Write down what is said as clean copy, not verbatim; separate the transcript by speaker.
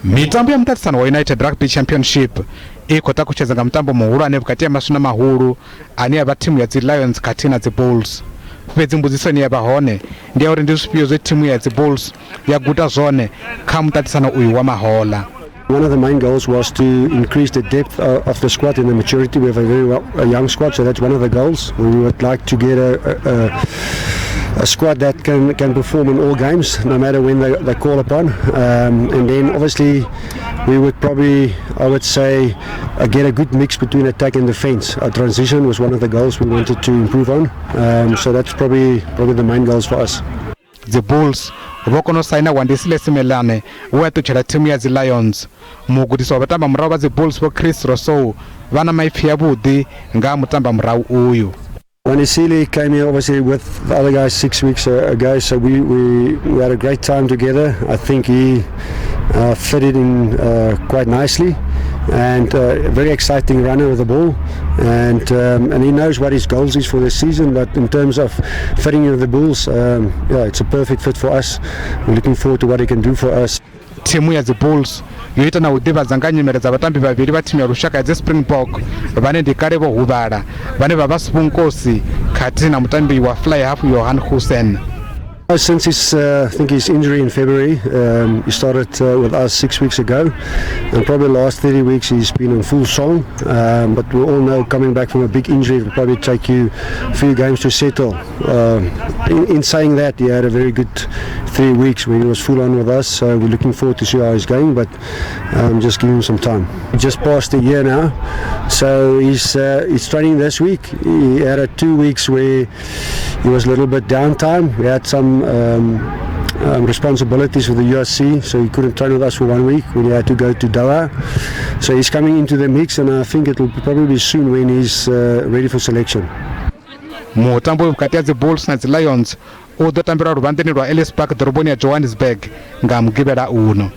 Speaker 1: Mitambo ya mtatisano wa United Rugby Championship ikota kucheza mtambo muhulu vukati ya Maswina mahulu ani aba timu ya dzi-Lions khathihi na dzi-Bulls. Fedzi mbudziso ni yabahone ndiye uri ndisupio zwe timu ya dzi-Bulls yaguta zone kha mtatisano uyu wa mahola.
Speaker 2: One of the main goals was to increase the depth of the squad and the maturity. We have a young squad, so that's one of the goals. We would like to get a squad that can perform in all games, no matter when they call upon. And then obviously we would probably, I would say, get a good mix between attack and defence. Our transition was one of the goals we wanted to improve on. So that's probably the main goals for us.
Speaker 1: The Bulls vokono saina wandisile simelane wetu chela timu ya dzi-Lions mugudisa wabatamba mrau wa dzi-Bulls vo Chris Rousseau vana maifi ya budi nga mutamba mrau uyu.
Speaker 2: Wanisile came here obviously with the other guys 6 weeks ago, so we had a great time together. I think he fitted in quite nicely, and a very exciting runner with the ball, and he knows what his goals is for this season. But in terms of fitting in with the Bulls, yeah, it's a perfect fit for us. We're looking forward to what he can do for us.
Speaker 1: Timu ya dzi-Bulls yoita na udiva zanganyemera vatambi vaviri va timu ya Rushaka ya Springbok vane ndikare vo huvara vane vava Spunkosi khathihi na mutambi wa fly hafhu Johan Hussein.
Speaker 2: Since his injury in February, he started with us 6 weeks ago, and probably the last 30 weeks he's been in full song. But we all know coming back from a big injury it will probably take you a few games to settle. In saying that, he had a very good 3 weeks where he was full on with us, so we're looking forward to see how he's going, but just give him some time. He just passed a year now, so he's training this week. He had 2 weeks where he was a little bit downtime. We had some responsibilities with the USC, so he couldn't train with us for 1 week when he had to go to Dovha. So he's coming into the mix, and I think it will probably be soon when he's ready for selection.
Speaker 1: Mutambo vukati ya dzi-Bulls na dzi-Lions udotambira ruvandeni rwa Ellis Park doroboni ya Johannesburg nga Mugivhela uno.